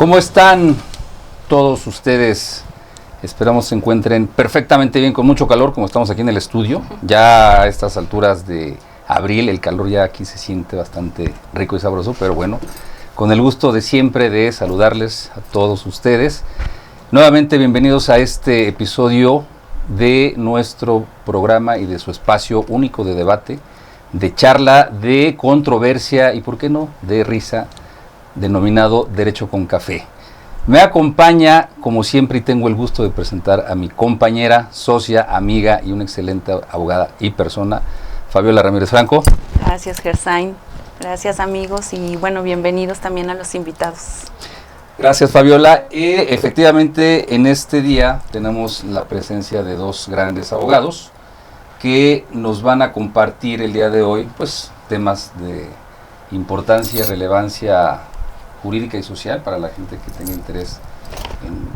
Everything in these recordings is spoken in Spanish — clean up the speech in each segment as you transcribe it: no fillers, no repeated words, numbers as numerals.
¿Cómo están todos ustedes? Esperamos se encuentren perfectamente bien, con mucho calor, como estamos aquí en el estudio. Ya a estas alturas de abril, el calor ya aquí se siente bastante rico y sabroso, pero bueno, con el gusto de siempre de saludarles a todos ustedes. Nuevamente bienvenidos a este episodio de nuestro programa y de su espacio único de debate, de charla, de controversia y, ¿por qué no?, de risa, denominado Derecho con Café. Me acompaña, como siempre, y tengo el gusto de presentar a mi compañera, socia, amiga y una excelente abogada y persona, Fabiola Ramírez Franco. Gracias, Gersain. Gracias, amigos, y bueno, bienvenidos también a los invitados. Gracias, Fabiola. Efectivamente, en este día tenemos la presencia de dos grandes abogados que nos van a compartir el día de hoy, pues, temas de importancia y relevancia jurídica y social para la gente que tenga interés en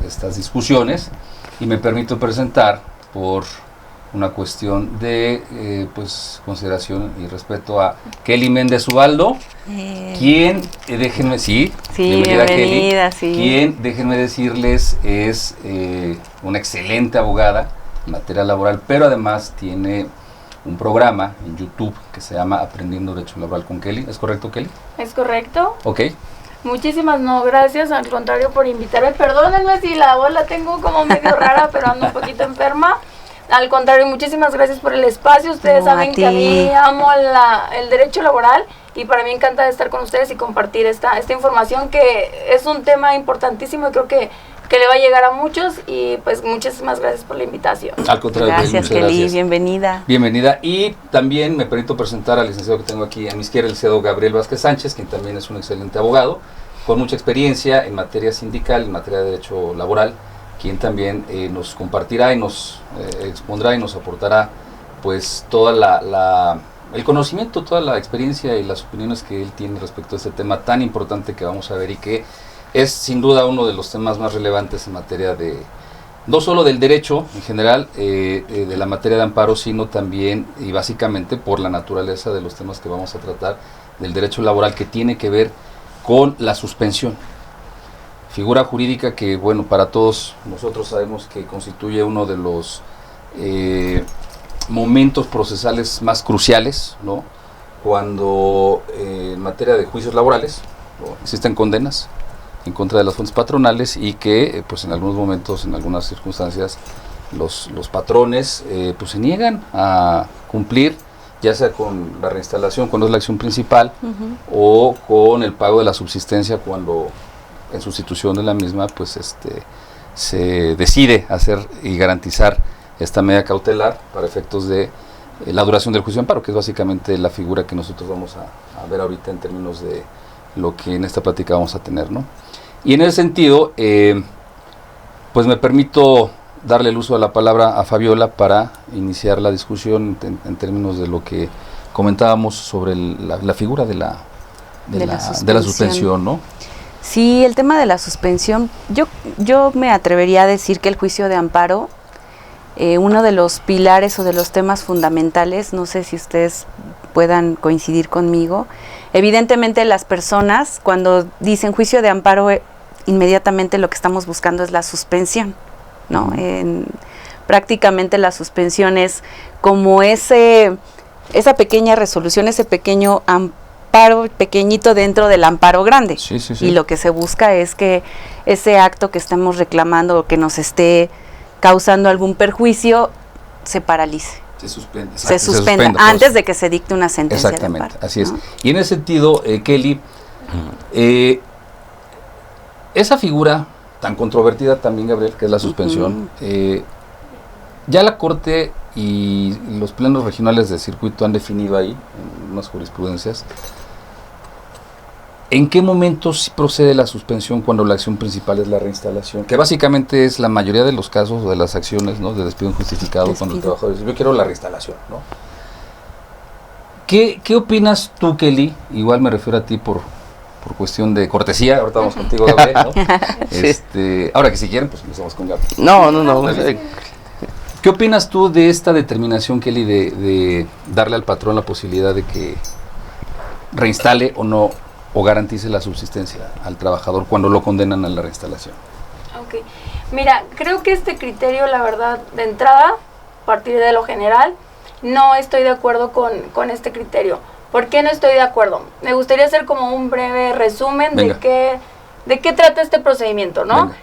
estas discusiones. Y me permito presentar, por una cuestión de consideración y respeto, a Kelly Méndez Ubaldo, quien, déjenme, bienvenida Kelly, sí. Quien, déjenme decirles, es una excelente abogada en materia laboral, pero además tiene un programa en YouTube que se llama Aprendiendo Derecho Laboral con Kelly. ¿Es correcto, Kelly? Es correcto. Ok. Muchísimas gracias, al contrario, por invitarme. Perdónenme si la voz la tengo como medio rara, pero ando un poquito enferma. Al contrario, muchísimas gracias por el espacio. Ustedes saben que a mí amo el derecho laboral y para mí encanta estar con ustedes y compartir esta información, que es un tema importantísimo y creo que le va a llegar a muchos. Y pues muchísimas gracias por la invitación. Al contrario, gracias, Kelly, gracias. Bienvenida. Bienvenida. Y también me permito presentar al licenciado que tengo aquí a mi izquierda, el licenciado Gabriel Vázquez Sánchez, quien también es un excelente abogado, con mucha experiencia en materia sindical, en materia de derecho laboral, quien también nos compartirá y nos expondrá y nos aportará pues toda el conocimiento, toda la experiencia y las opiniones que él tiene respecto a este tema tan importante que vamos a ver y que es sin duda uno de los temas más relevantes en materia de, no solo del derecho en general, de la materia de amparo, sino también y básicamente por la naturaleza de los temas que vamos a tratar del derecho laboral, que tiene que ver con la suspensión. Figura jurídica que, bueno, para todos nosotros sabemos que constituye uno de los momentos procesales más cruciales, ¿no? Cuando en materia de juicios laborales, ¿no?, existen condenas en contra de las fuentes patronales y que pues en algunos momentos, en algunas circunstancias, los patrones pues se niegan a cumplir, ya sea con la reinstalación cuando es la acción principal, o con el pago de la subsistencia cuando en sustitución de la misma pues se decide hacer y garantizar esta medida cautelar para efectos de la duración del juicio de amparo, que es básicamente la figura que nosotros vamos a ver ahorita en términos de lo que en esta plática vamos a tener, ¿no? Y en ese sentido, pues me permito darle el uso de la palabra a Fabiola para iniciar la discusión en términos de lo que comentábamos sobre la figura de la suspensión, ¿no? Sí, el tema de la suspensión, yo me atrevería a decir que el juicio de amparo, uno de los pilares o de los temas fundamentales, no sé si ustedes puedan coincidir conmigo, evidentemente las personas cuando dicen juicio de amparo, inmediatamente lo que estamos buscando es la suspensión, ¿no? Prácticamente la suspensión es como esa pequeña resolución, ese pequeño amparo pequeñito dentro del amparo grande. Sí. Y lo que se busca es que ese acto que estamos reclamando o que nos esté causando algún perjuicio se paralice. Se suspenda antes de que se dicte una sentencia de amparo. Exactamente, así es. Y en ese sentido, Kelly, esa figura tan controvertida también, Gabriel, que es la suspensión, ya la Corte y los plenos regionales de circuito han definido ahí, en unas jurisprudencias, ¿en qué momentos procede la suspensión cuando la acción principal es la reinstalación? Que básicamente es la mayoría de los casos de las acciones, ¿no?, de despido injustificado, cuando el trabajador dice, yo quiero la reinstalación, ¿no? ¿Qué opinas tú, Kelly? Igual me refiero a ti por cuestión de cortesía, ahorita vamos contigo, Gabriel, ¿no? Sí. Ahora que si quieren, pues empezamos con Gabriel. No. ¿Qué opinas tú de esta determinación, Kelly, de darle al patrón la posibilidad de que reinstale o no o garantice la subsistencia al trabajador cuando lo condenan a la reinstalación. Ok, mira, creo que este criterio, la verdad, de entrada, a partir de lo general, no estoy de acuerdo con este criterio. ¿Por qué no estoy de acuerdo? Me gustaría hacer como un breve resumen de qué trata este procedimiento, ¿no? Venga.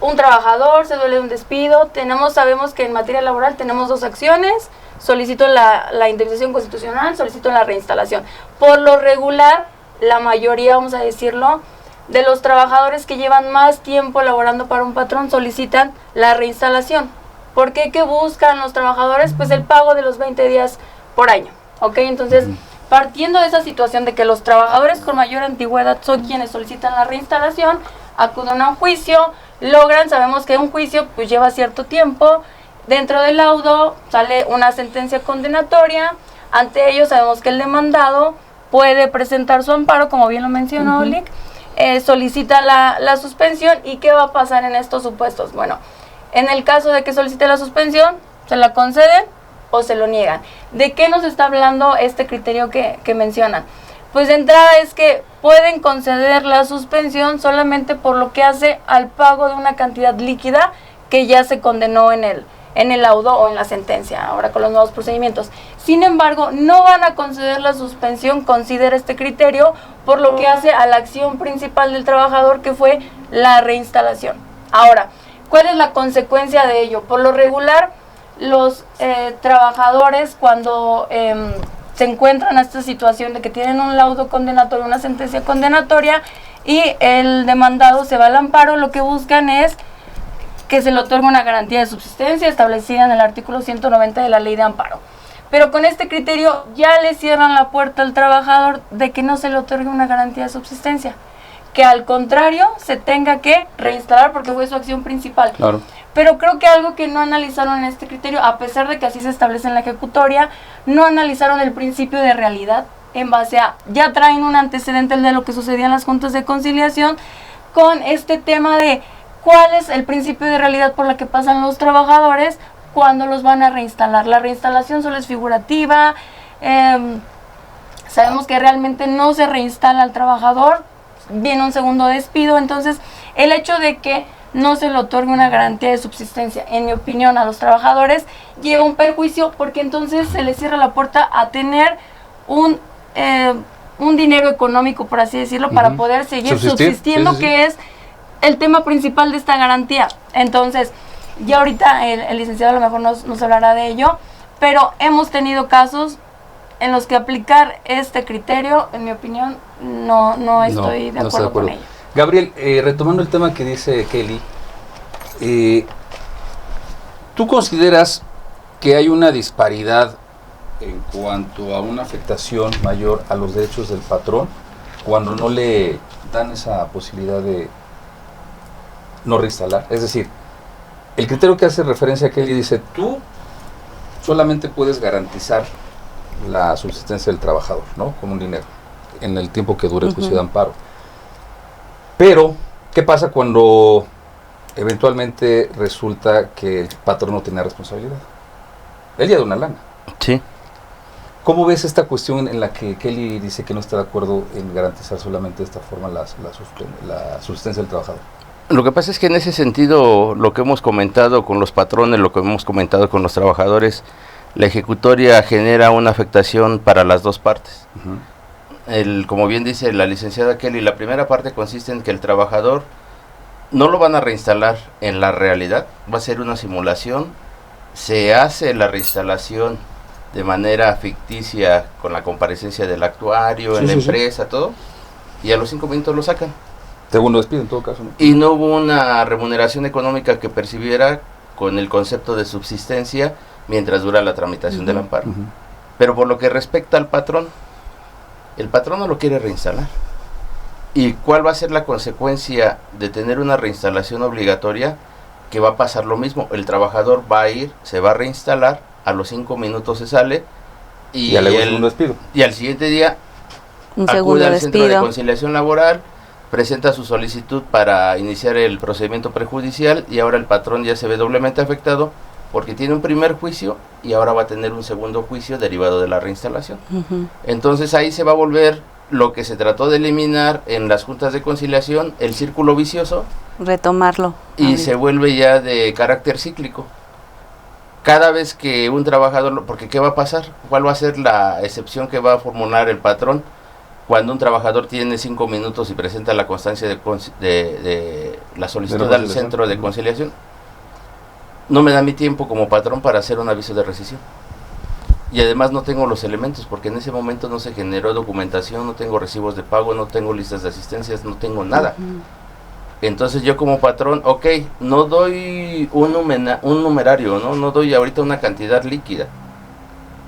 Un trabajador se duele de un despido, sabemos que en materia laboral tenemos dos acciones, solicito la indemnización constitucional, solicito la reinstalación. Por lo regular, la mayoría, vamos a decirlo, de los trabajadores que llevan más tiempo laborando para un patrón solicitan la reinstalación. ¿Por qué? ¿Qué buscan los trabajadores? Pues el pago de los 20 días por año, ¿ok? Entonces, partiendo de esa situación de que los trabajadores con mayor antigüedad son quienes solicitan la reinstalación, acuden a un juicio, sabemos que un juicio pues lleva cierto tiempo, dentro del laudo sale una sentencia condenatoria, ante ello sabemos que el demandado puede presentar su amparo, como bien lo mencionó Lick, solicita la suspensión. ¿Y qué va a pasar en estos supuestos? Bueno, en el caso de que solicite la suspensión, se la conceden o se lo niegan. ¿De qué nos está hablando este criterio que mencionan? Pues de entrada es que pueden conceder la suspensión solamente por lo que hace al pago de una cantidad líquida que ya se condenó en el laudo o en la sentencia, ahora con los nuevos procedimientos. Sin embargo, no van a conceder la suspensión, considera este criterio, por lo que hace a la acción principal del trabajador, que fue la reinstalación. Ahora, ¿cuál es la consecuencia de ello? Por lo regular, los trabajadores cuando se encuentran en esta situación de que tienen un laudo condenatorio, una sentencia condenatoria, y el demandado se va al amparo, lo que buscan es que se le otorgue una garantía de subsistencia establecida en el artículo 190 de la Ley de Amparo. Pero con este criterio ya le cierran la puerta al trabajador de que no se le otorgue una garantía de subsistencia, que al contrario se tenga que reinstalar porque fue su acción principal. Claro. Pero creo que algo que no analizaron en este criterio, a pesar de que así se establece en la ejecutoria, no analizaron el principio de realidad en base a, ya traen un antecedente de lo que sucedía en las juntas de conciliación con este tema de cuál es el principio de realidad por la que pasan los trabajadores cuando los van a reinstalar. La reinstalación solo es figurativa, sabemos que realmente no se reinstala al trabajador, viene un segundo despido. Entonces el hecho de que no se le otorgue una garantía de subsistencia, en mi opinión, a los trabajadores, lleva un perjuicio, porque entonces se les cierra la puerta a tener un dinero económico, por así decirlo, para poder seguir subsistiendo, sí. Que es el tema principal de esta garantía. Entonces, ya ahorita el licenciado a lo mejor nos hablará de ello, pero hemos tenido casos en los que aplicar este criterio, en mi opinión, no estoy de acuerdo con ello. Gabriel, retomando el tema que dice Kelly, ¿tú consideras que hay una disparidad en cuanto a una afectación mayor a los derechos del patrón cuando no le dan esa posibilidad de no reinstalar? Es decir, el criterio que hace referencia a Kelly dice, tú solamente puedes garantizar la subsistencia del trabajador, ¿no? Con un dinero, en el tiempo que dure el juicio de amparo. Pero, ¿qué pasa cuando eventualmente resulta que el patrón no tiene responsabilidad? Él ya da una lana. Sí. ¿Cómo ves esta cuestión en la que Kelly dice que no está de acuerdo en garantizar solamente de esta forma la subsistencia del trabajador? Lo que pasa es que en ese sentido, lo que hemos comentado con los patrones, lo que hemos comentado con los trabajadores, la ejecutoria genera una afectación para las dos partes. Como bien dice la licenciada Kelly, la primera parte consiste en que el trabajador no lo van a reinstalar en la realidad, va a ser una simulación, se hace la reinstalación de manera ficticia con la comparecencia del actuario, en la empresa, todo, y a los 5 minutos lo sacan. Segundo despido en todo caso, ¿no? Y no hubo una remuneración económica que percibiera con el concepto de subsistencia mientras dura la tramitación del amparo. Pero por lo que respecta al patrón, el patrón no lo quiere reinstalar. ¿Y cuál va a ser la consecuencia de tener una reinstalación obligatoria? Que va a pasar lo mismo. El trabajador va a ir, se va a reinstalar, a los 5 minutos se sale y al siguiente día acude al centro de conciliación laboral, presenta su solicitud para iniciar el procedimiento prejudicial y ahora el patrón ya se ve doblemente afectado porque tiene un primer juicio y ahora va a tener un segundo juicio derivado de la reinstalación. Entonces ahí se va a volver lo que se trató de eliminar en las juntas de conciliación, el círculo vicioso, retomarlo. Y se vuelve ya de carácter cíclico. Cada vez que un trabajador, porque ¿qué va a pasar? ¿Cuál va a ser la excepción que va a formular el patrón cuando un trabajador tiene 5 minutos y presenta la constancia de la solicitud al centro de conciliación? No me da mi tiempo como patrón para hacer un aviso de rescisión. Y además no tengo los elementos, porque en ese momento no se generó documentación, no tengo recibos de pago, no tengo listas de asistencias, no tengo nada. Entonces yo como patrón, ok, no doy un numerario, no doy ahorita una cantidad líquida,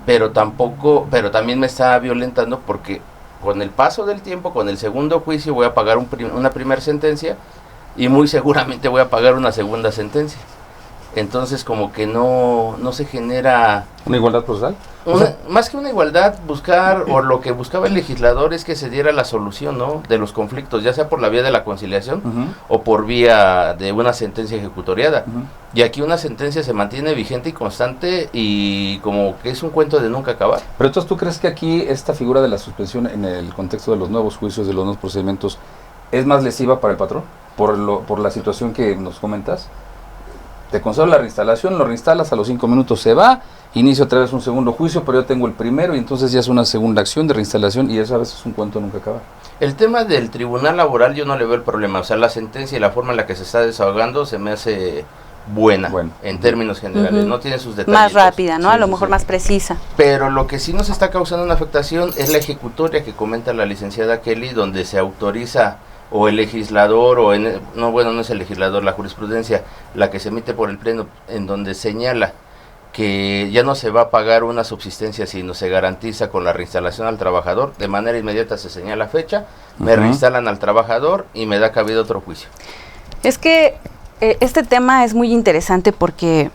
pero también me está violentando, porque con el paso del tiempo, con el segundo juicio, voy a pagar una primera sentencia y muy seguramente voy a pagar una segunda sentencia. Entonces como que no se genera... ¿Una igualdad procesal? Más que una igualdad, buscar, o lo que buscaba el legislador es que se diera la solución, ¿no?, de los conflictos, ya sea por la vía de la conciliación o por vía de una sentencia ejecutoriada. Y aquí una sentencia se mantiene vigente y constante y como que es un cuento de nunca acabar. Pero entonces, ¿tú crees que aquí esta figura de la suspensión en el contexto de los nuevos juicios, de los nuevos procedimientos, es más lesiva para el patrón? Por la situación que nos comentas. Te concedo la reinstalación, lo reinstalas, a los 5 minutos se va, inicio otra vez un segundo juicio, pero yo tengo el primero y entonces ya es una segunda acción de reinstalación y eso a veces es un cuento nunca acaba. El tema del tribunal laboral yo no le veo el problema, o sea, la sentencia y la forma en la que se está desahogando se me hace buena. En términos generales, no tiene sus detalles. Más rápida, ¿no? Sí, a lo mejor más precisa. Pero lo que sí nos está causando una afectación es la ejecutoria que comenta la licenciada Kelly, donde se autoriza o el legislador, no es el legislador, la jurisprudencia, la que se emite por el pleno, en donde señala que ya no se va a pagar una subsistencia, sino se garantiza con la reinstalación al trabajador, de manera inmediata se señala fecha, me reinstalan al trabajador y me da cabida otro juicio. Es que este tema es muy interesante porque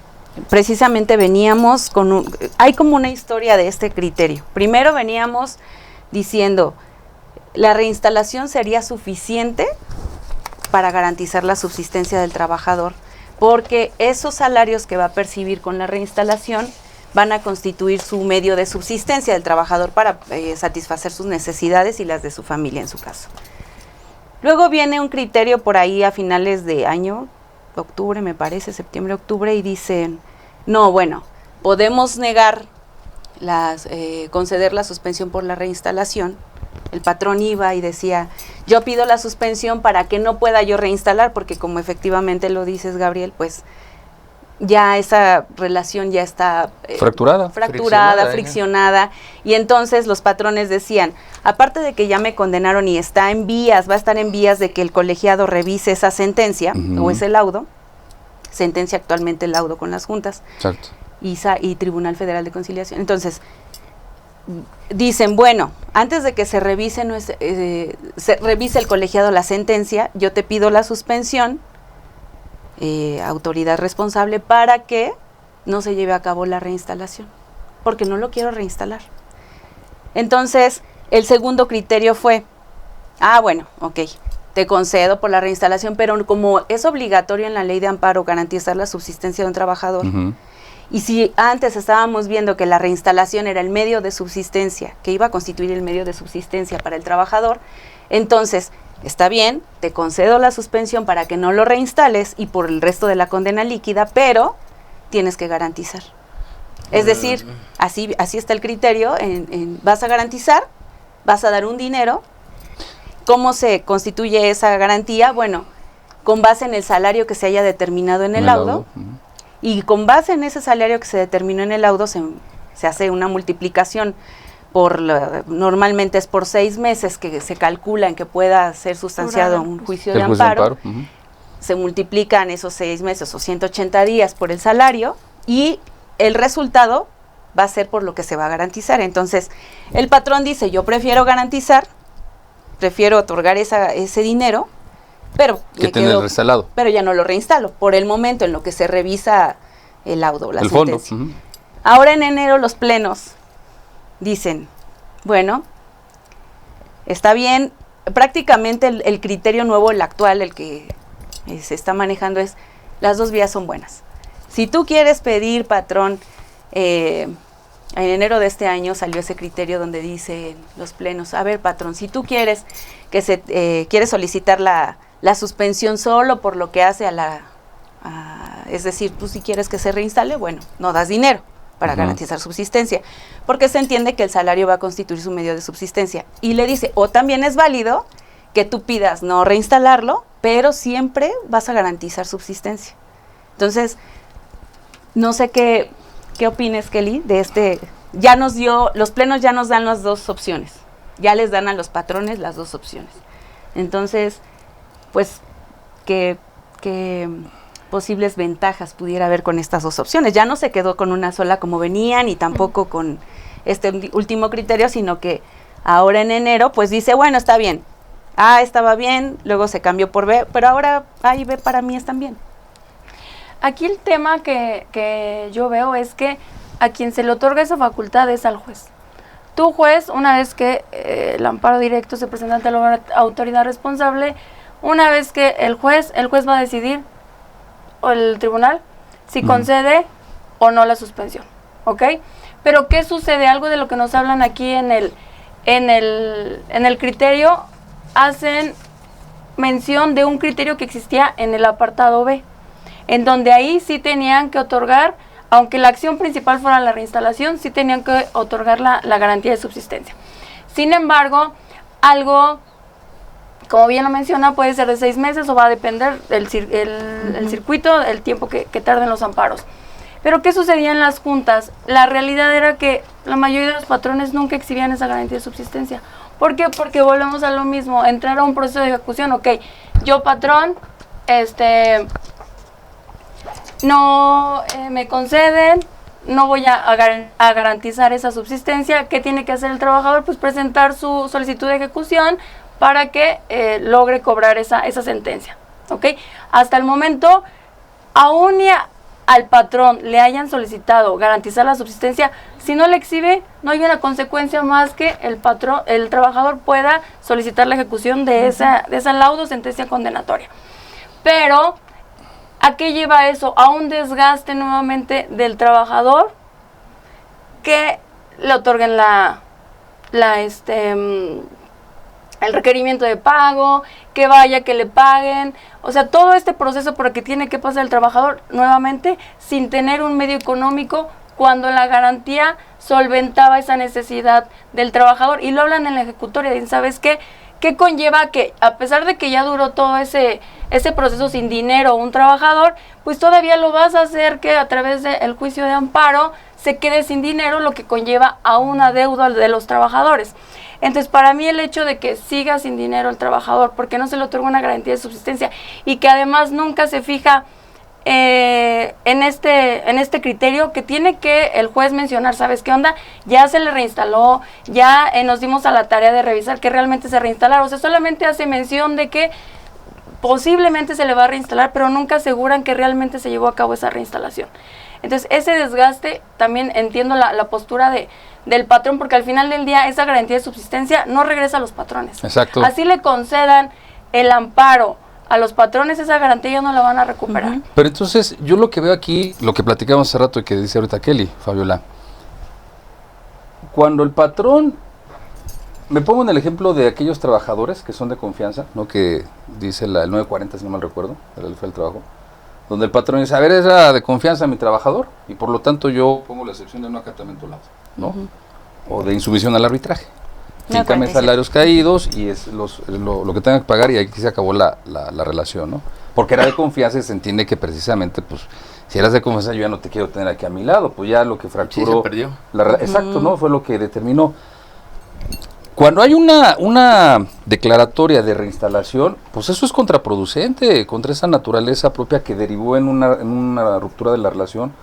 precisamente veníamos hay como una historia de este criterio. Primero veníamos diciendo, la reinstalación sería suficiente para garantizar la subsistencia del trabajador, porque esos salarios que va a percibir con la reinstalación van a constituir su medio de subsistencia del trabajador para satisfacer sus necesidades y las de su familia en su caso. Luego viene un criterio por ahí a finales de año, octubre me parece, septiembre, octubre, y dicen, no, bueno, podemos negar, conceder la suspensión por la reinstalación. El patrón iba y decía, yo pido la suspensión para que no pueda yo reinstalar, porque como efectivamente lo dices, Gabriel, pues ya esa relación ya está friccionada, y entonces los patrones decían, aparte de que ya me condenaron y va a estar en vías de que el colegiado revise esa sentencia, o ese laudo, sentencia actualmente el laudo con las juntas, exacto, y Tribunal Federal de Conciliación. Entonces dicen, bueno, antes de que se revise el colegiado la sentencia, yo te pido la suspensión, autoridad responsable, para que no se lleve a cabo la reinstalación, porque no lo quiero reinstalar. Entonces, el segundo criterio fue, bueno, ok, te concedo por la reinstalación, pero como es obligatorio en la ley de amparo garantizar la subsistencia de un trabajador, y si antes estábamos viendo que la reinstalación era el medio de subsistencia, que iba a constituir el medio de subsistencia para el trabajador, entonces, está bien, te concedo la suspensión para que no lo reinstales y por el resto de la condena líquida, pero tienes que garantizar. Es decir, así está el criterio, vas a garantizar, vas a dar un dinero. ¿Cómo se constituye esa garantía? Bueno, con base en el salario que se haya determinado en el laudo. Y con base en ese salario que se determinó en el laudo se hace una multiplicación normalmente es por 6 meses que se calcula en que pueda ser sustanciado un juicio de amparo. Se multiplican esos 6 meses o 180 días por el salario y el resultado va a ser por lo que se va a garantizar. Entonces, el patrón dice, yo prefiero garantizar, prefiero otorgar ese dinero, pero pero ya no lo reinstalo por el momento en lo que se revisa el laudo, la sentencia. Fondo. Ahora en enero los plenos dicen, bueno, está bien, prácticamente el criterio nuevo, el actual, el que se está manejando las dos vías son buenas. Si tú quieres pedir, patrón, en enero de este año salió ese criterio donde dice los plenos, a ver, patrón, si tú quieres quieres solicitar la suspensión solo por lo que hace es decir, tú si quieres que se reinstale, bueno, no das dinero para garantizar subsistencia, porque se entiende que el salario va a constituir su medio de subsistencia. Y le dice, o también es válido que tú pidas no reinstalarlo, pero siempre vas a garantizar subsistencia. Entonces, no sé qué opines, Kelly, de los plenos ya nos dan las dos opciones, ya les dan a los patrones las dos opciones. Entonces, pues, ¿qué posibles ventajas pudiera haber con estas dos opciones? Ya no se quedó con una sola como venían y tampoco con este último criterio, sino que ahora en enero, pues dice, bueno, está bien, A estaba bien, luego se cambió por B, pero ahora A y B para mí están bien. Aquí el tema que yo veo es que a quien se le otorga esa facultad es al juez. Tú, juez, una vez que el amparo directo se presenta ante la autoridad responsable, una vez que el juez va a decidir, o el tribunal, si concede o no la suspensión, ¿ok? Pero ¿qué sucede? Algo de lo que nos hablan aquí en el criterio, hacen mención de un criterio que existía en el apartado B, en donde ahí sí tenían que otorgar, aunque la acción principal fuera la reinstalación, sí tenían que otorgar la garantía de subsistencia. Sin embargo, algo, como bien lo menciona, puede ser de 6 meses o va a depender del el circuito, el tiempo que tarden los amparos. Pero ¿qué sucedía en las juntas? La realidad era que la mayoría de los patrones nunca exhibían esa garantía de subsistencia. ¿Por qué? Porque volvemos a lo mismo, entrar a un proceso de ejecución, ok, yo patrón, no me conceden, no voy a garantizar esa subsistencia. ¿Qué tiene que hacer el trabajador? Pues presentar su solicitud de ejecución para que logre cobrar esa sentencia, ¿ok? Hasta el momento, aún al patrón le hayan solicitado garantizar la subsistencia, si no le exhibe, no hay una consecuencia más que el trabajador pueda solicitar la ejecución de esa laudo sentencia condenatoria. Pero ¿a qué lleva eso? A un desgaste nuevamente del trabajador, que le otorguen el requerimiento de pago, que vaya, que le paguen, o sea, todo este proceso por el que tiene que pasar el trabajador nuevamente sin tener un medio económico, cuando la garantía solventaba esa necesidad del trabajador. Y lo hablan en la ejecutoria, dicen, ¿sabes qué? ¿Qué conlleva que, a pesar de que ya duró todo ese proceso sin dinero un trabajador, pues todavía lo vas a hacer que a través del juicio de amparo se quede sin dinero, lo que conlleva a una deuda de los trabajadores? Entonces, para mí el hecho de que siga sin dinero el trabajador, porque no se le otorga una garantía de subsistencia, y que además nunca se fija en este criterio que tiene que el juez mencionar, ¿sabes qué onda? Ya se le reinstaló, ya nos dimos a la tarea de revisar que realmente se reinstalara. O sea, solamente hace mención de que posiblemente se le va a reinstalar, pero nunca aseguran que realmente se llevó a cabo esa reinstalación. Entonces, ese desgaste, también entiendo la postura del patrón, porque al final del día esa garantía de subsistencia no regresa a los patrones. Exacto. Así le concedan el amparo a los patrones, esa garantía ya no la van a recuperar. Pero entonces, yo lo que veo aquí, lo que platicamos hace rato y que dice ahorita Kelly, Fabiola, cuando el patrón, me pongo en el ejemplo de aquellos trabajadores que son de confianza, ¿no? Que dice el 940, si no mal recuerdo, fue el trabajo, donde el patrón dice, a ver, era de confianza mi trabajador, y por lo tanto yo pongo la excepción de no acatamiento laudo, ¿no? O de insumisión al arbitraje. Fíjame salarios caídos y es lo que tengan que pagar, y aquí se acabó la relación, ¿no? Porque era de confianza y se entiende que precisamente, pues, si eras de confianza, yo ya no te quiero tener aquí a mi lado, pues ya lo que fracturó. Sí, se perdió. Exacto, ¿no? Fue lo que determinó. Cuando hay una declaratoria de reinstalación, pues eso es contraproducente contra esa naturaleza propia que derivó en una ruptura de la relación,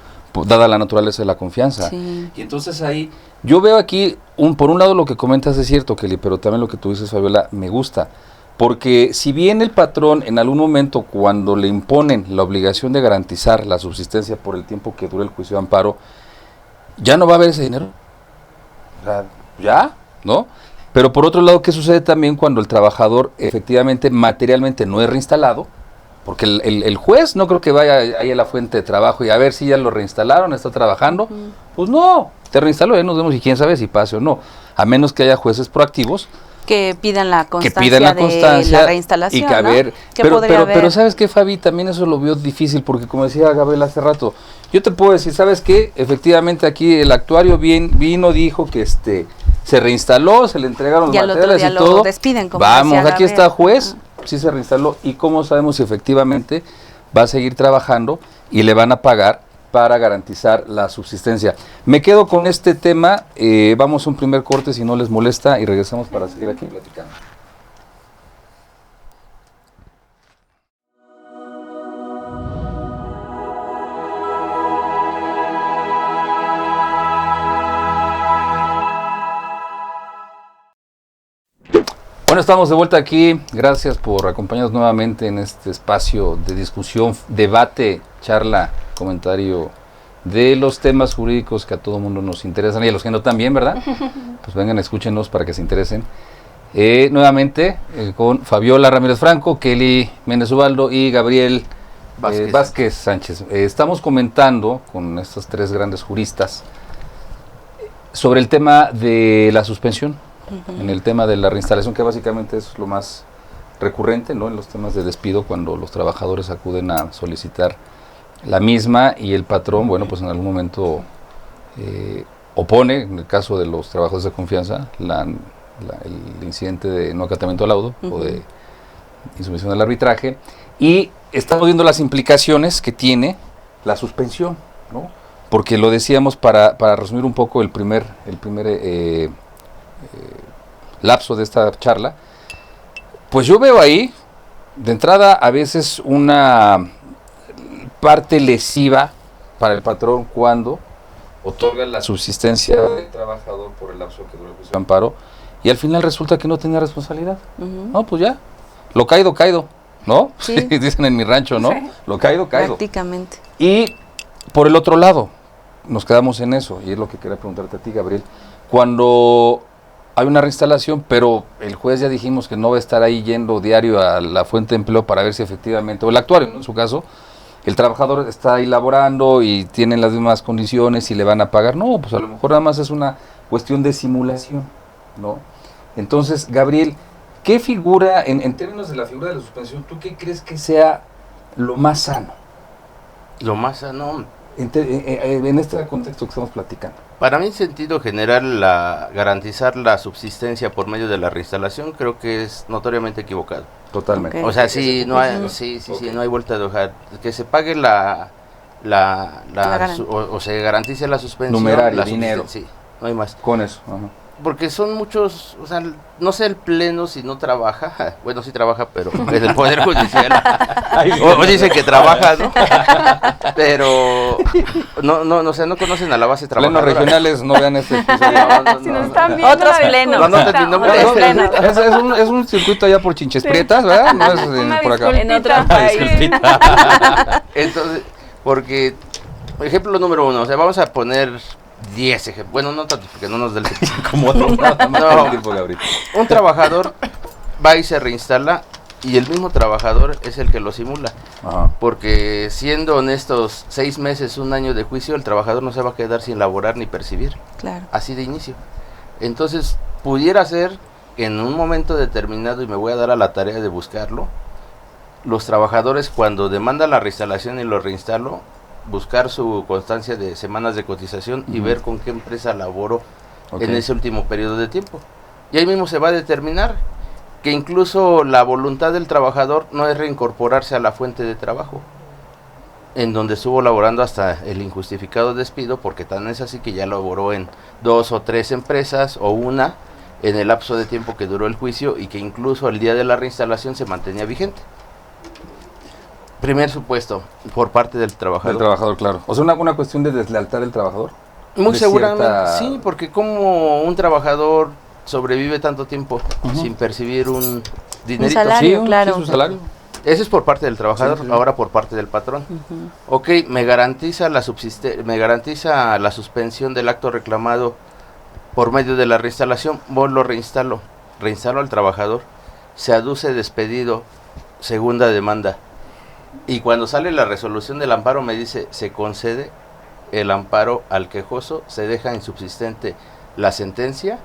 dada la naturaleza de la confianza. Sí. Y entonces ahí, yo veo aquí, por un lado lo que comentas es cierto, Kelly, pero también lo que tú dices, Fabiola, me gusta. Porque si bien el patrón en algún momento, cuando le imponen la obligación de garantizar la subsistencia por el tiempo que dure el juicio de amparo, ya no va a haber ese dinero. O sea, ya, ¿no? Pero por otro lado, ¿qué sucede también cuando el trabajador efectivamente materialmente no es reinstalado? Porque el juez no creo que vaya ahí a la fuente de trabajo y a ver si ya lo reinstalaron, está trabajando. Pues no, te reinstaló, nos vemos y quién sabe si pase o no, a menos que haya jueces proactivos que pidan la constancia, de la reinstalación, y que a ver, ¿no? pero ¿sabes qué, Fabi? También eso lo vio difícil, porque como decía Gabriel hace rato, yo te puedo decir, ¿sabes qué? Efectivamente aquí el actuario vino, dijo que se reinstaló, se le entregaron los materiales y todo. Lo despiden, como vamos, decía aquí Gabriel. está juez, sí se reinstaló, y cómo sabemos si efectivamente va a seguir trabajando y le van a pagar para garantizar la subsistencia. Me quedo con este tema, vamos a un primer corte si no les molesta y regresamos para seguir aquí platicando. Bueno, estamos de vuelta aquí, gracias por acompañarnos nuevamente en este espacio de discusión, debate, charla, comentario de los temas jurídicos que a todo mundo nos interesan y a los que no también, ¿verdad? Pues vengan, escúchenos para que se interesen. Nuevamente con Fabiola Ramírez Franco, Kelly Méndez Ubaldo y Gabriel Vázquez Sánchez. Estamos comentando con estas tres grandes juristas sobre el tema de la suspensión, en el tema de la reinstalación, que básicamente es lo más recurrente, ¿no? En los temas de despido, cuando los trabajadores acuden a solicitar la misma y el patrón, bueno, pues en algún momento opone, en el caso de los trabajadores de confianza, el incidente de no acatamiento al laudo o de insumisión del arbitraje, y estamos viendo las implicaciones que tiene la suspensión, ¿no? Porque lo decíamos para resumir un poco el primer lapso de esta charla, pues yo veo ahí, de entrada, a veces una parte lesiva para el patrón cuando otorga la subsistencia del trabajador por el lapso que dura el juicio de amparo y al final resulta que no tenía responsabilidad. No, pues ya, lo caído, ¿no? Sí. Dicen en mi rancho, ¿no? Sí. Lo caído. Prácticamente. Y por el otro lado, nos quedamos en eso, y es lo que quería preguntarte a ti, Gabriel. Cuando hay una reinstalación, pero el juez ya dijimos que no va a estar ahí yendo diario a la fuente de empleo para ver si efectivamente, o el actuario, ¿no? En su caso, el trabajador está ahí laborando y tienen las mismas condiciones y le van a pagar. No, pues a lo mejor nada más es una cuestión de simulación, ¿no? Entonces, Gabriel, ¿qué figura, en términos de la figura de la suspensión, tú qué crees que sea lo más sano? Lo más sano, En este contexto que estamos platicando. para mí en sentido general, garantizar la subsistencia por medio de la reinstalación creo que es notoriamente equivocado. Totalmente. Ok. O sea, sí, no hay, sí, no hay vuelta de hoja. Que se pague o se garantice la suspensión. Numerario, la dinero. Sí, no hay más. Con eso. Ajá. Porque son muchos, o sea, no sé el pleno si no trabaja, bueno, sí trabaja, pero es el Poder Judicial, o dice que trabaja, ¿no? Pero, o sea, no conocen a la base Plenos trabajadora. regionales, no vean este episodio. Si nos están viendo, Otros la plenos. disculpita, No, otros no, plenos. Es un circuito allá por Chinches Prietas, ¿verdad? No es Una por acá. En otro disculpita. país. Entonces, porque, ejemplo número 1, o sea, vamos a poner 10 ejemplos, bueno, no tanto, porque no nos da el tiempo. Como otro. No. Un trabajador va y se reinstala y el mismo trabajador es el que lo simula. Ajá. Porque siendo honestos, 6 meses, un año de juicio, el trabajador no se va a quedar sin laborar ni percibir, Claro. así de inicio. Entonces, pudiera ser que en un momento determinado, y me voy a dar a la tarea de buscarlo, los trabajadores cuando demandan la reinstalación y lo reinstalo, buscar su constancia de semanas de cotización y ver con qué empresa laboró en ese último periodo de tiempo. Y ahí mismo se va a determinar que incluso la voluntad del trabajador no es reincorporarse a la fuente de trabajo, en donde estuvo laborando hasta el injustificado despido, porque tan es así que ya laboró en 2 o 3 empresas o una en el lapso de tiempo que duró el juicio y que incluso el día de la reinstalación se mantenía vigente. Primer supuesto, por parte del trabajador. Del trabajador, claro. O sea, una cuestión de deslealtad del trabajador. Muy de seguramente, cierta- sí, porque como un trabajador sobrevive tanto tiempo sin percibir un dinerito. salario. Sí, claro. sí, su salario. Ese es por parte del trabajador, Sí, sí. ahora por parte del patrón. Ok, me garantiza la suspensión del acto reclamado por medio de la reinstalación, vos lo reinstalo al trabajador, se aduce despedido, segunda demanda. Y cuando sale la resolución del amparo me dice, se concede, el amparo al quejoso, se deja insubsistente la sentencia,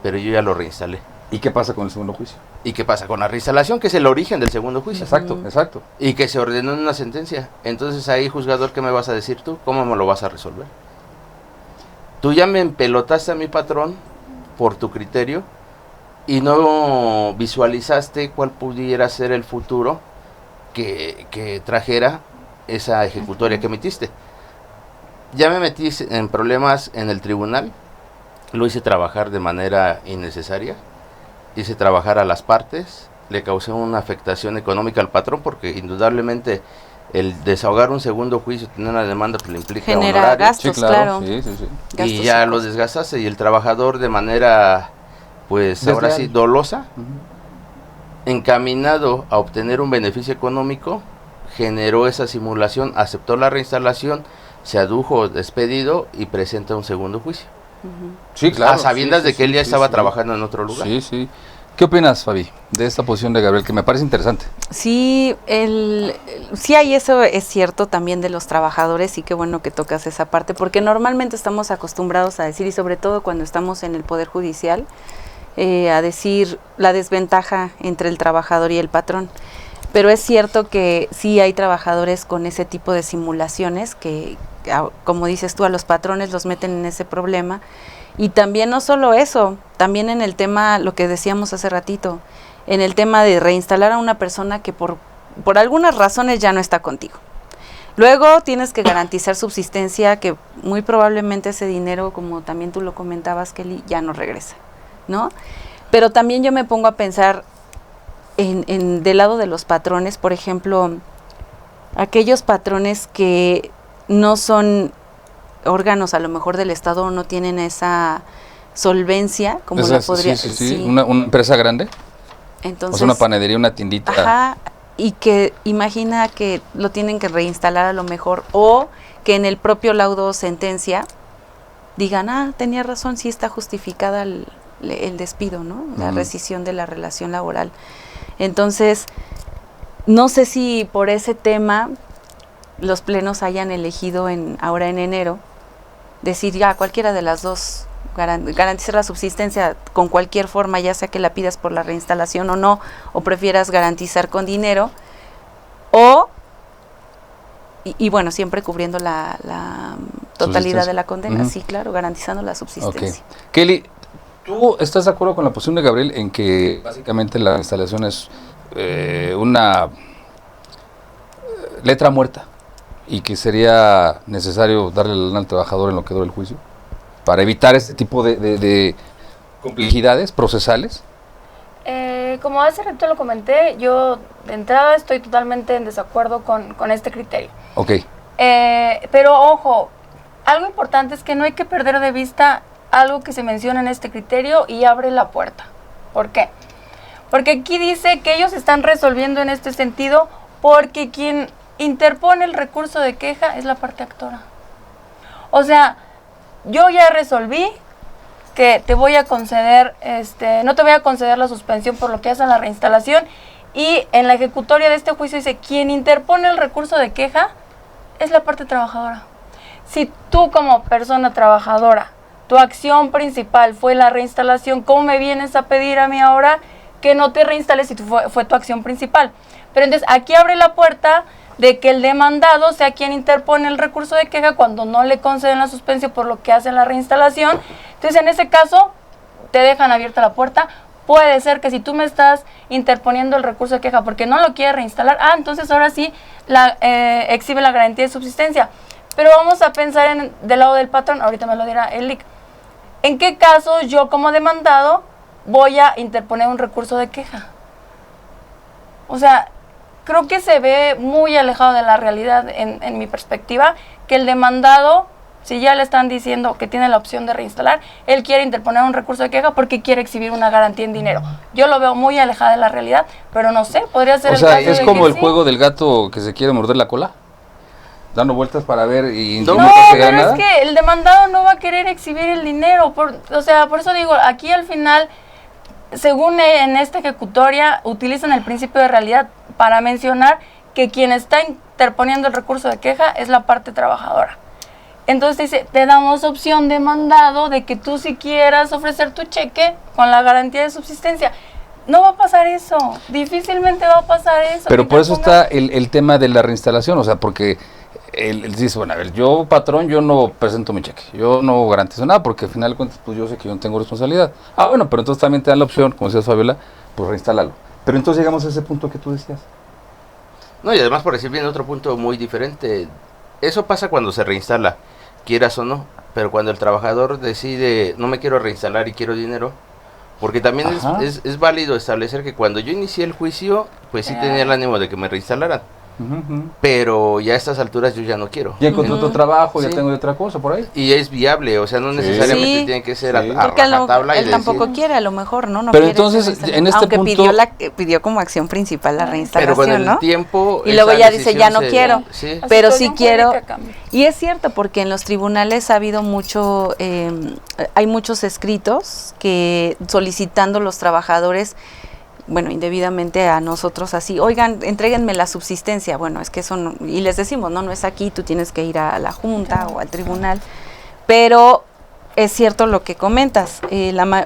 pero yo ya lo reinstalé. ¿Y qué pasa con el segundo juicio? ¿Y qué pasa con la reinstalación, que es el origen del segundo juicio? Exacto, exacto. Y que se ordenó en una sentencia. Entonces ahí, juzgador, ¿qué me vas a decir tú? ¿Cómo me lo vas a resolver? Tú ya me empelotaste a mi patrón por tu criterio y no visualizaste cuál pudiera ser el futuro que trajera esa ejecutoria que emitiste. Ya me metí en problemas en el tribunal, lo hice trabajar de manera innecesaria, hice trabajar a las partes, le causé una afectación económica al patrón porque indudablemente el desahogar un segundo juicio, tener una demanda, pues le implica genera honorarios. gastos, Sí, claro. claro. Sí, sí, sí. Gastos Y ya secos. lo desgastaste y el trabajador de manera, pues ahora Desleal. sí, dolosa, Ujú. encaminado a obtener un beneficio económico, generó esa simulación, aceptó la reinstalación, se adujo despedido y presenta un segundo juicio. Sí, claro. A sabiendas sí, de que él ya sí, estaba sí. trabajando en otro lugar. Sí, sí. ¿Qué opinas, Fabi, de esta posición de Gabriel, que me parece interesante? Sí, sí hay eso, es cierto también de los trabajadores, y qué bueno que tocas esa parte, porque normalmente estamos acostumbrados a decir, y sobre todo cuando estamos en el Poder Judicial, a decir la desventaja entre el trabajador y el patrón. Pero es cierto que sí hay trabajadores con ese tipo de simulaciones que, como dices tú, a los patrones los meten en ese problema. Y también no solo eso, también en el tema, lo que decíamos hace ratito, en el tema de reinstalar a una persona que por algunas razones ya no está contigo. Luego tienes que garantizar subsistencia, que muy probablemente ese dinero, como también tú lo comentabas, Kelly, ya no regresa, ¿no? Pero también yo me pongo a pensar del lado de los patrones, por ejemplo, aquellos patrones que no son órganos a lo mejor del Estado, no tienen esa solvencia como la podría... Sí. Una empresa grande, Entonces, o sea, una panadería, una tiendita. ajá, y que imagina que lo tienen que reinstalar a lo mejor, o que en el propio laudo o sentencia digan, tenía razón, sí está justificada el despido, ¿no? La rescisión de la relación laboral. Entonces, no sé si por ese tema los plenos hayan elegido ahora en enero decir ya cualquiera de las dos, garantizar la subsistencia con cualquier forma, ya sea que la pidas por la reinstalación o no, o prefieras garantizar con dinero, o y bueno, siempre cubriendo la totalidad de la condena. Sí, claro, garantizando la subsistencia. Okay. Kelly, ¿tú estás de acuerdo con la posición de Gabriel en que básicamente la instalación es una letra muerta y que sería necesario darle la lana al trabajador en lo que dura el juicio para evitar este tipo de complejidades procesales? Como hace rato lo comenté, yo de entrada estoy totalmente en desacuerdo con este criterio. Ok. Pero ojo, algo importante es que no hay que perder de vista algo que se menciona en este criterio y abre la puerta. ¿Por qué? Porque aquí dice que ellos están resolviendo en este sentido porque quien interpone el recurso de queja es la parte actora. O sea, yo ya resolví que te voy a conceder, no te voy a conceder la suspensión por lo que hace la reinstalación, y en la ejecutoria de este juicio dice, quien interpone el recurso de queja es la parte trabajadora. Si tú como persona trabajadora, tu acción principal fue la reinstalación, ¿cómo me vienes a pedir a mí ahora que no te reinstales si fue tu acción principal? Pero entonces aquí abre la puerta de que el demandado sea quien interpone el recurso de queja cuando no le conceden la suspensión por lo que hace la reinstalación. Entonces, en ese caso, te dejan abierta la puerta. Puede ser que si tú me estás interponiendo el recurso de queja porque no lo quieres reinstalar, entonces ahora sí exhibe la garantía de subsistencia. Pero vamos a pensar del lado del patrón, ahorita me lo dirá el LIC. ¿En qué caso yo como demandado voy a interponer un recurso de queja? O sea, creo que se ve muy alejado de la realidad en mi perspectiva, que el demandado, si ya le están diciendo que tiene la opción de reinstalar, él quiere interponer un recurso de queja porque quiere exhibir una garantía en dinero. Yo lo veo muy alejado de la realidad, pero no sé, podría ser O el sea, caso es de como que el sí. juego del gato que se quiere morder la cola, dando vueltas para ver y No, no se pero nada. es que el demandado no va a querer exhibir el dinero. O sea, por eso digo, aquí al final, según en esta ejecutoria, utilizan el principio de realidad para mencionar que quien está interponiendo el recurso de queja es la parte trabajadora. entonces te dice, te damos opción de mandado de que tú si quieras ofrecer tu cheque con la garantía de subsistencia. No va a pasar eso, difícilmente va a pasar eso. Pero por eso está el tema de la reinstalación, o sea, porque él dice, bueno, a ver, yo patrón, yo no presento mi cheque, yo no garantizo nada, porque al final de cuentas, pues yo sé que yo no tengo responsabilidad. Ah, bueno, pero entonces también te dan la opción, como decías Fabiola, pues reinstálalo. Pero entonces llegamos a ese punto que tú decías. No, y además por decir bien otro punto muy diferente, eso pasa cuando se reinstala, quieras o no, pero cuando el trabajador decide, no me quiero reinstalar y quiero dinero, porque también es válido establecer que cuando yo inicié el juicio, pues sí tenía el ánimo de que me reinstalaran. Pero ya a estas alturas yo ya no quiero. Ya encontré otro trabajo, ya tengo otra cosa por ahí. Y es viable, o sea, no necesariamente tiene que ser a porque rajatabla. Él tampoco quiere, a lo mejor, ¿no? Pero entonces, en este aunque punto... pidió como acción principal la reinstalación, pero con el ¿no? tiempo... Y luego ya dice, ya no quiero, pero sí Situación quiero. jurídica cambia. Y es cierto, porque en los tribunales ha habido mucho, hay muchos escritos que solicitando los trabajadores, bueno, indebidamente a nosotros así, oigan, entréguenme la subsistencia, bueno, es que eso no, y les decimos, no es aquí, tú tienes que ir a la junta o al tribunal, pero es cierto lo que comentas,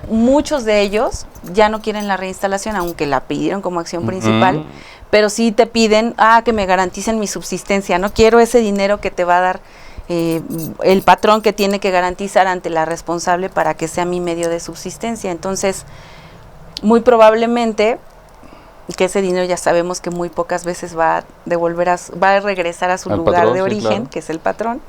muchos de ellos ya no quieren la reinstalación, aunque la pidieron como acción principal, pero sí te piden, que me garanticen mi subsistencia, no quiero ese dinero que te va a dar el patrón, que tiene que garantizar ante la responsable para que sea mi medio de subsistencia. Entonces, muy probablemente que ese dinero ya sabemos que muy pocas veces va a regresar a su lugar patrón, de origen, claro, que es el patrón.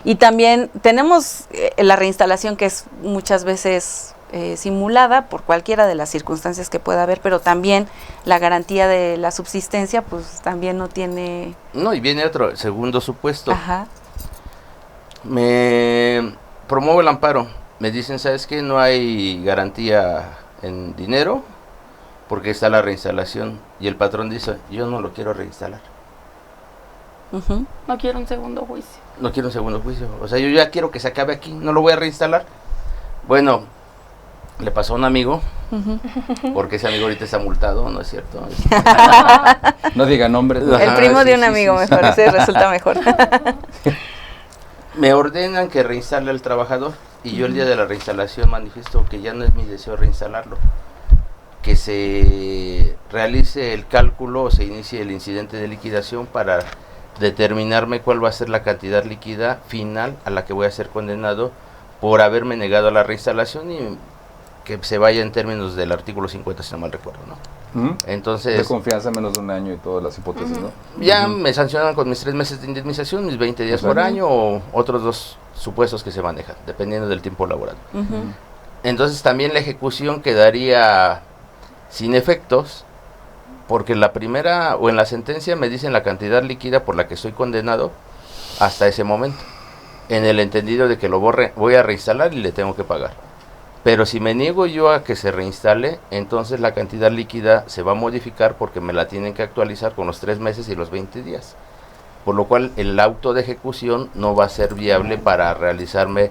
Y también tenemos la reinstalación, que es muchas veces simulada por cualquiera de las circunstancias que pueda haber, pero también la garantía de la subsistencia pues también no tiene... No, y viene otro segundo supuesto. Me promuevo el amparo, me dicen, ¿sabes qué? No hay garantía en dinero porque está la reinstalación, y el patrón dice, yo no lo quiero reinstalar. No quiero un segundo juicio. No quiero un segundo juicio, o sea, yo ya quiero que se acabe aquí, no lo voy a reinstalar. Bueno, le pasó a un amigo, porque ese amigo ahorita está multado, ¿no es cierto? No diga nombres. El primo de un amigo, me parece, resulta mejor. Me ordenan que reinstale al trabajador, y yo el día de la reinstalación manifiesto que ya no es mi deseo reinstalarlo, que se realice el cálculo o se inicie el incidente de liquidación para determinarme cuál va a ser la cantidad líquida final a la que voy a ser condenado por haberme negado a la reinstalación, y que se vaya en términos del artículo 50, si no mal recuerdo, ¿no? Entonces, de confianza menos de un año y todas las hipótesis, ¿no? Ya me sancionan con mis 3 meses de indemnización, mis 20 días por año, o otros 2 supuestos que se manejan, dependiendo del tiempo laboral. Entonces también la ejecución quedaría sin efectos, porque la primera, o en la sentencia me dicen la cantidad líquida por la que estoy condenado hasta ese momento, en el entendido de que lo voy a reinstalar y le tengo que pagar. Pero si me niego yo a que se reinstale, entonces la cantidad líquida se va a modificar, porque me la tienen que actualizar con los 3 meses y los 20 días. Por lo cual el auto de ejecución no va a ser viable para realizarme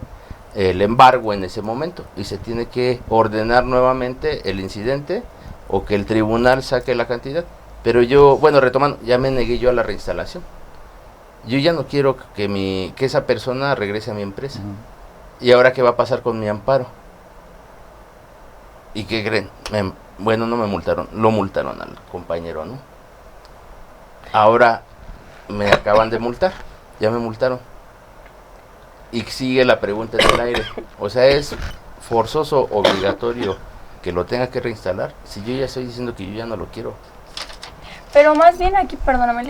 el embargo en ese momento, y se tiene que ordenar nuevamente el incidente o que el tribunal saque la cantidad. Pero yo, bueno, retomando, ya me negué yo a la reinstalación. Yo ya no quiero que esa persona regrese a mi empresa. ¿Y ahora qué va a pasar con mi amparo? ¿Y qué creen? Bueno, no me multaron, lo multaron al compañero, ¿no? Ahora me acaban de multar, ya me multaron. Y sigue la pregunta en el aire. O sea, ¿es forzoso, obligatorio que lo tenga que reinstalar? Si yo ya estoy diciendo que yo ya no lo quiero. Pero más bien aquí, perdóname,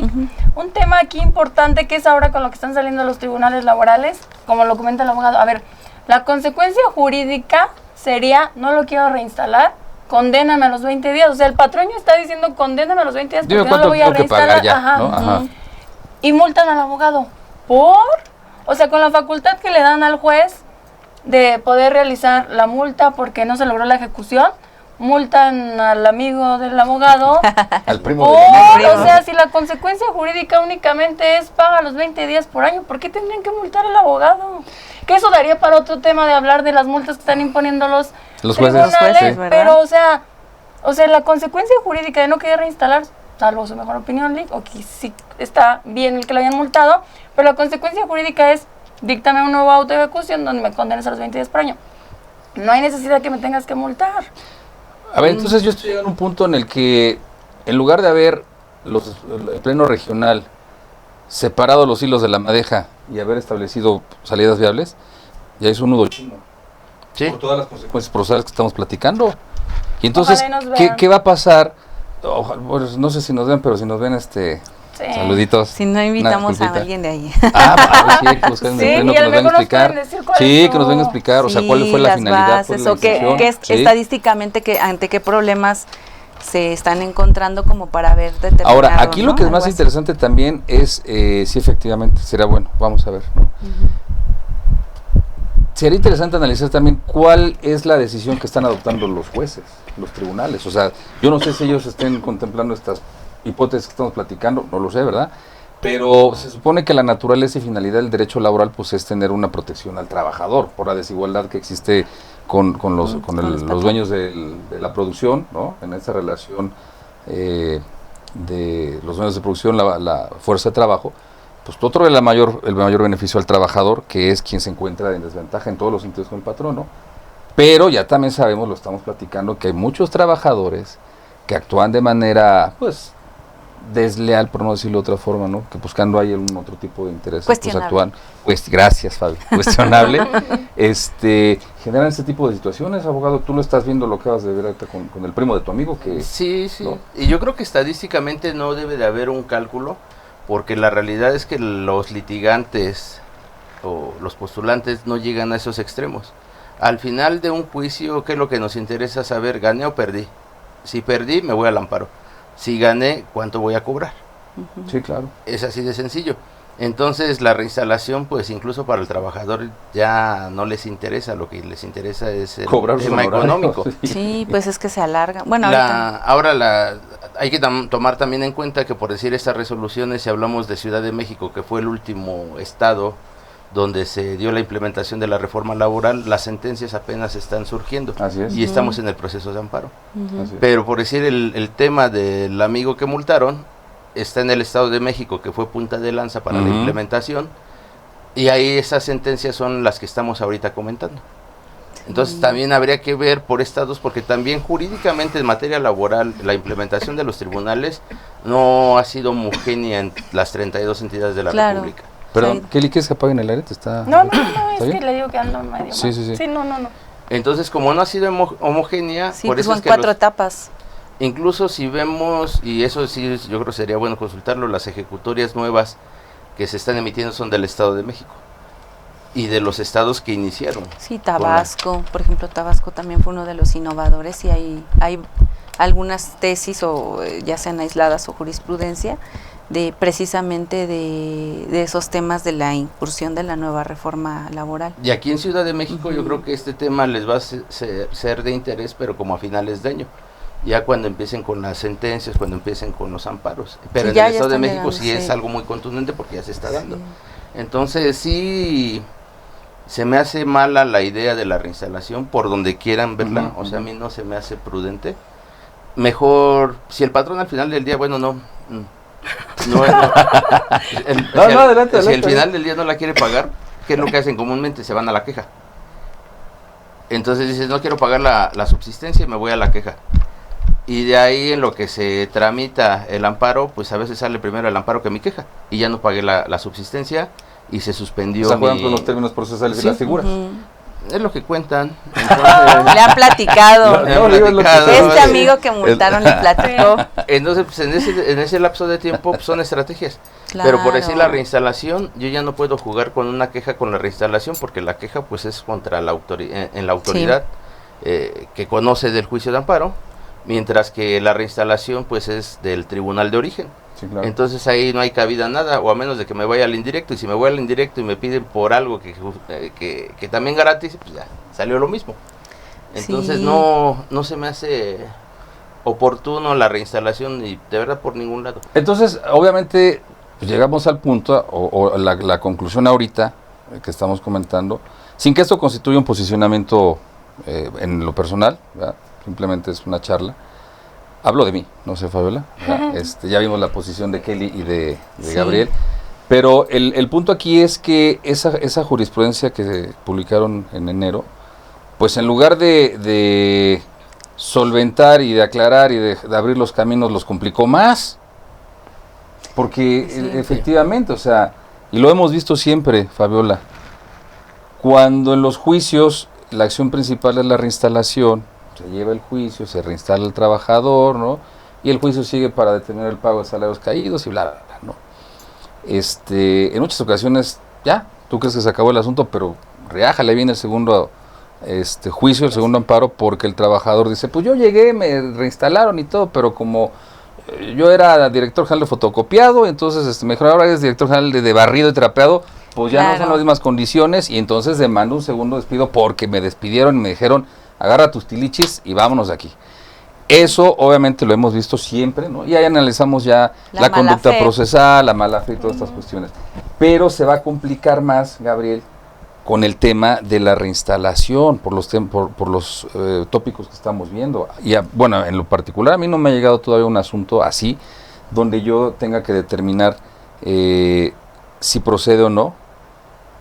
un tema aquí importante, que es ahora con lo que están saliendo los tribunales laborales, como lo comenta el abogado. A ver, la consecuencia jurídica sería, no lo quiero reinstalar, condéname a los 20 días. O sea, el patrón está diciendo, condéname a los 20 días porque no lo voy a reinstalar. Y multan al abogado. O sea, con la facultad que le dan al juez de poder realizar la multa porque no se logró la ejecución, multan al amigo del abogado. Al primo del amigo. O sea, si la consecuencia jurídica únicamente es paga los 20 días por año, ¿por qué tendrían que multar al abogado? Que eso daría para otro tema de hablar de las multas que están imponiendo los jueces, pero o sea, la consecuencia jurídica de no querer reinstalar, salvo su mejor opinión, o que sí está bien el que lo hayan multado, pero la consecuencia jurídica es díctame un nuevo auto de ejecución donde me condenes a los 20 días por año. No hay necesidad que me tengas que multar. A ver, entonces yo estoy llegando a un punto en el que, en lugar de haber el pleno regional separado los hilos de la madeja y haber establecido salidas viables, ya es un nudo chino. Sí. Por todas las consecuencias procesales que estamos platicando. Y entonces, Ojalá y nos vean. ¿qué va a pasar? Pues, no sé si nos ven, pero si nos ven, Sí. saluditos. Si no invitamos a disculpita. alguien de ahí. Ah, sí, hay que buscar en el Sí, pleno y que a nos lo vengan a mejor nos explicar. pueden decir cuál Sí, es que nos vengan a su- explicar, o sea, cuál Sí, fue la las finalidad. bases, cuál es la o qué, intención. Sí. estadísticamente ante qué problemas se están encontrando como para ver determinado. Ahora, aquí lo ¿no? que es Algo más así. interesante también es si efectivamente será bueno. Vamos a ver, ¿no? Sería interesante analizar también cuál es la decisión que están adoptando los jueces, los tribunales. O sea, yo no sé si ellos estén contemplando estas hipótesis que estamos platicando, no lo sé, ¿verdad? Pero se supone que la naturaleza y finalidad del derecho laboral pues es tener una protección al trabajador por la desigualdad que existe con los patrones. dueños de la producción, ¿no? En esa relación de los dueños de producción, la fuerza de trabajo, pues otro el mayor beneficio al trabajador, que es quien se encuentra en desventaja en todos los sentidos con el patrón, ¿no? Pero ya también sabemos, lo estamos platicando, que hay muchos trabajadores que actúan de manera, pues, desleal, por no decirlo de otra forma, ¿no? Que buscando ahí algún otro tipo de interés, pues Cuestionable. actúan, pues, gracias, Fabi, cuestionable, generan este tipo de situaciones, abogado. Tú lo estás viendo, lo acabas de ver ahorita con el primo de tu amigo, que Sí, sí. ¿no? Y yo creo que estadísticamente no debe de haber un cálculo, porque la realidad es que los litigantes o los postulantes no llegan a esos extremos. Al final de un juicio, ¿qué es lo que nos interesa saber? ¿Gané o perdí? Si perdí, me voy al amparo. Si gané, ¿cuánto voy a cobrar? sí, claro. Es así de sencillo. Entonces la reinstalación, pues incluso para el trabajador ya no les interesa, lo que les interesa es el Cobrar sus tema honorarios, económico. Sí, pues es que se alarga. Bueno, ahorita. Hay que tomar también en cuenta que, por decir estas resoluciones, si hablamos de Ciudad de México, que fue el último estado donde se dio la implementación de la reforma laboral, las sentencias apenas están surgiendo. Así es. Y estamos en el proceso de amparo. Así es. Pero por decir el tema del amigo que multaron, está en el Estado de México, que fue punta de lanza para la implementación, y ahí esas sentencias son las que estamos ahorita comentando. Entonces también habría que ver por estados, porque también jurídicamente en materia laboral la implementación de los tribunales no ha sido homogénea en las 32 entidades de la Claro. República. Perdón, Sí. ¿Qué ¿quieres que apaguen el aire? ¿Te está... No, ¿Está es bien? que le digo que ando medio Sí, mal. sí, sí. Sí, no. Entonces, como no ha sido homogénea, Sí, por pues eso son es que 4 etapas. incluso si vemos, y eso sí yo creo que sería bueno consultarlo, las ejecutorias nuevas que se están emitiendo son del Estado de México y de los estados que iniciaron. Sí, Tabasco, por ejemplo, Tabasco también fue uno de los innovadores y hay algunas tesis, o ya sean aisladas o jurisprudencia, de precisamente de esos temas de la incursión de la nueva reforma laboral. Y aquí en Ciudad de México yo creo que este tema les va a ser de interés, pero como a finales de año. Ya cuando empiecen con las sentencias, cuando empiecen con los amparos. Pero Sí, en ya el Estado de están México llegando, sí es sí. algo muy contundente porque ya se está dando. Sí. Entonces sí se me hace mala la idea de la reinstalación por donde quieran verla. O sea, a mí no se me hace prudente. Mejor, si el patrón al final del día, bueno, no, adelante, si al adelante. final del día no la quiere pagar, ¿qué es lo que hacen comúnmente? Se van a la queja. Entonces dices, no quiero pagar la subsistencia y me voy a la queja. Y de ahí en lo que se tramita el amparo, pues a veces sale primero el amparo que mi queja. Y ya no pagué la subsistencia y se suspendió. O sea, juegan con los términos procesales Sí. y las figuras. Ujú. Es lo que cuentan. Entonces, Le han platicado. No, digo, es lo que platicado, se- Este amigo que multaron le platicó. Entonces, pues, en ese lapso de tiempo pues, son estrategias. Pero por decir la Claro. reinstalación, yo ya no puedo jugar con una queja con la reinstalación porque la queja pues es contra la en la autoridad que conoce del juicio de amparo, mientras que la reinstalación pues es del tribunal de origen. Sí, claro. Entonces ahí no hay cabida a nada, o a menos de que me vaya al indirecto, y si me voy al indirecto y me piden por algo que también garantice, pues ya salió lo mismo. Entonces Sí. no se me hace oportuno la reinstalación y de verdad por ningún lado. Entonces, obviamente, pues, llegamos al punto, o la conclusión ahorita que estamos comentando, sin que esto constituya un posicionamiento en lo personal, ¿verdad? Simplemente es una charla. Hablo de mí, no sé, Fabiola. Ya vimos la posición de Kelly y de Sí. Gabriel. Pero el punto aquí es que esa jurisprudencia que publicaron en enero, pues en lugar de solventar y de aclarar y de abrir los caminos, los complicó más. Porque efectivamente, o sea, y lo hemos visto siempre, Fabiola, cuando en los juicios la acción principal es la reinstalación, se lleva el juicio, se reinstala el trabajador, ¿no? Y el juicio sigue para determinar el pago de salarios caídos y bla, bla, bla, ¿no? En muchas ocasiones, ya, tú crees que se acabó el asunto, pero reájale bien el segundo juicio, el segundo amparo, porque el trabajador dice, pues yo llegué, me reinstalaron y todo, pero como yo era director general de fotocopiado, entonces me dijeron, ahora eres director general de barrido y trapeado, pues ya no son las mismas condiciones, y entonces demando un segundo despido porque me despidieron y me dijeron, agarra tus tilichis y vámonos de aquí. Eso obviamente lo hemos visto siempre, ¿no? Y ahí analizamos ya la conducta procesal, la mala fe y todas estas cuestiones. Pero se va a complicar más, Gabriel, con el tema de la reinstalación, por los tópicos que estamos viendo. Y bueno, en lo particular a mí no me ha llegado todavía un asunto así, donde yo tenga que determinar si procede o no,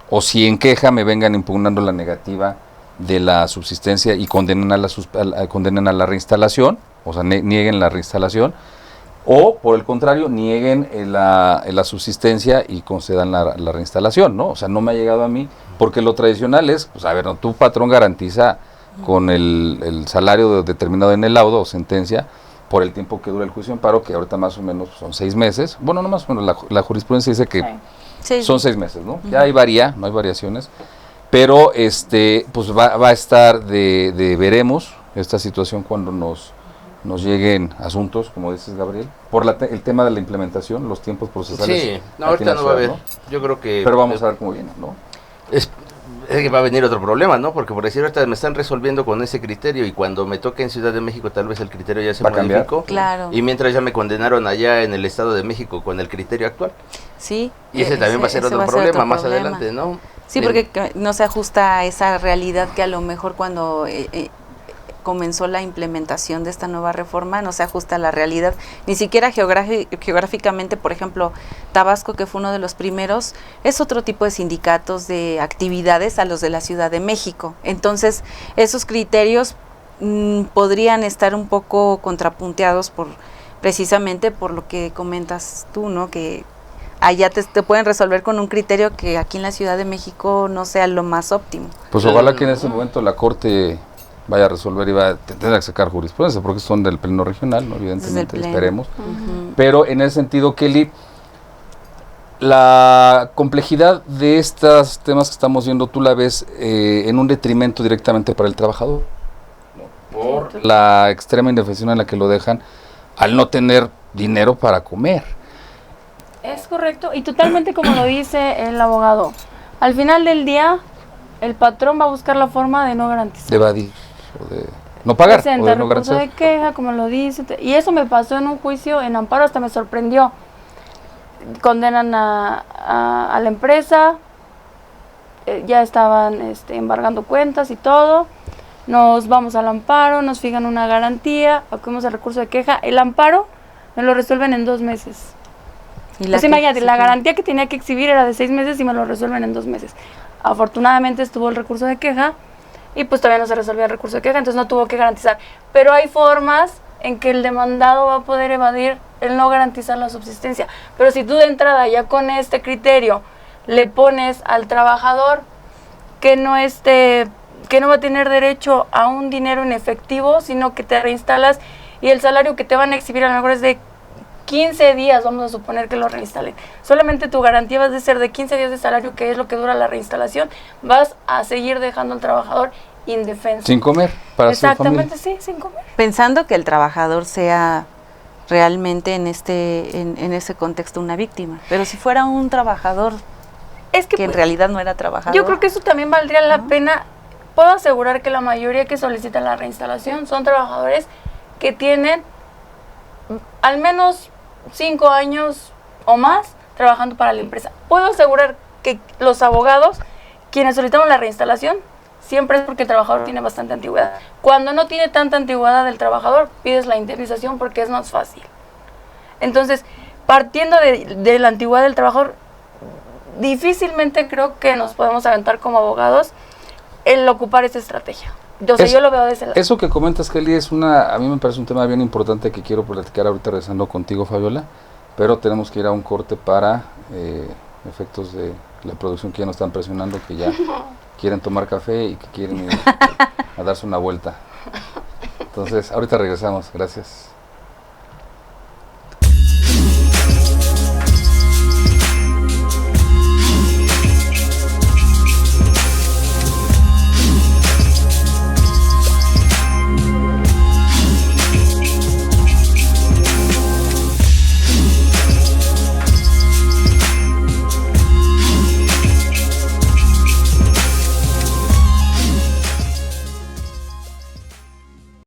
o si en queja me vengan impugnando la negativa de la subsistencia y condenen a la reinstalación, o sea, nieguen la reinstalación, o por el contrario, nieguen la subsistencia y concedan la reinstalación, ¿no? O sea, no me ha llegado a mí, porque lo tradicional es, pues a ver, no, tu patrón garantiza con el salario determinado en el laudo o sentencia por el tiempo que dura el juicio de amparo, que ahorita más o menos son 6 meses. Bueno, no más o menos, la jurisprudencia dice que son 6 meses, ¿no? Ya no hay variaciones. Pero pues va a estar veremos esta situación cuando nos lleguen asuntos, como dices, Gabriel, por el tema de la implementación, los tiempos procesales. Sí, no, ahorita no va a haber, ¿no? Yo creo que... Pero vamos a ver cómo viene, ¿no? Es que va a venir otro problema, ¿no? Porque por decir ahorita me están resolviendo con ese criterio y cuando me toque en Ciudad de México tal vez el criterio ya se modificó. Claro. Y mientras ya me condenaron allá en el Estado de México con el criterio actual. Sí. Y ese también va a ser otro problema más adelante, ¿no? Sí, porque no se ajusta a esa realidad que a lo mejor cuando comenzó la implementación de esta nueva reforma no se ajusta a la realidad, ni siquiera geográficamente. Por ejemplo, Tabasco, que fue uno de los primeros, es otro tipo de sindicatos, de actividades a los de la Ciudad de México. Entonces, esos criterios podrían estar un poco contrapunteados precisamente por lo que comentas tú, ¿no? Que allá te pueden resolver con un criterio que aquí en la Ciudad de México no sea lo más óptimo. Pues ojalá que en ese momento la Corte vaya a resolver y tendrá que sacar jurisprudencia, porque son del pleno regional, ¿no? Evidentemente, esperemos. Pero en ese sentido, Kelly, la complejidad de estos temas que estamos viendo, ¿tú la ves en un detrimento directamente para el trabajador? Por la extrema indefensión en la que lo dejan al no tener dinero para comer. Es correcto, y totalmente como lo dice el abogado. Al final del día, el patrón va a buscar la forma de no garantizar. De evadir, o de no pagar, Presenta o de no recurso garantizar. de queja, como lo dice, y eso me pasó en un juicio en amparo, hasta me sorprendió. Condenan a la empresa, ya estaban embargando cuentas y todo. Nos vamos al amparo, nos fijan una garantía, acudimos al recurso de queja. El amparo me lo resuelven en 2 meses. Pues imagínate, la garantía que tenía que exhibir era de 6 meses y me lo resuelven en 2 meses. Afortunadamente estuvo el recurso de queja y pues todavía no se resolvió el recurso de queja, entonces no tuvo que garantizar. Pero hay formas en que el demandado va a poder evadir el no garantizar la subsistencia. Pero si tú de entrada ya con este criterio le pones al trabajador que no va a tener derecho a un dinero en efectivo, sino que te reinstalas y el salario que te van a exhibir a lo mejor es de 15 días, vamos a suponer que lo reinstalen. Solamente tu garantía va a ser de 15 días de salario, que es lo que dura la reinstalación. Vas a seguir dejando al trabajador indefenso. Sin comer, para su familia. Exactamente, sí, sin comer. Pensando que el trabajador sea realmente en ese contexto una víctima. Pero si fuera un trabajador que en realidad no era trabajador. Yo creo que eso también valdría la pena. Puedo asegurar que la mayoría que solicitan la reinstalación son trabajadores que tienen al menos 5 años o más trabajando para la empresa. Puedo asegurar que los abogados, quienes solicitamos la reinstalación, siempre es porque el trabajador tiene bastante antigüedad. Cuando no tiene tanta antigüedad del trabajador, pides la indemnización porque es más fácil. Entonces, partiendo de la antigüedad del trabajador, difícilmente creo que nos podemos aventar como abogados el ocupar esa estrategia. Yo lo veo de ese lado. Eso que comentas, Kelly, a mí me parece un tema bien importante que quiero platicar ahorita regresando contigo, Fabiola, pero tenemos que ir a un corte para efectos de la producción que ya nos están presionando, que ya quieren tomar café y que quieren ir a darse una vuelta. Entonces, ahorita regresamos. Gracias.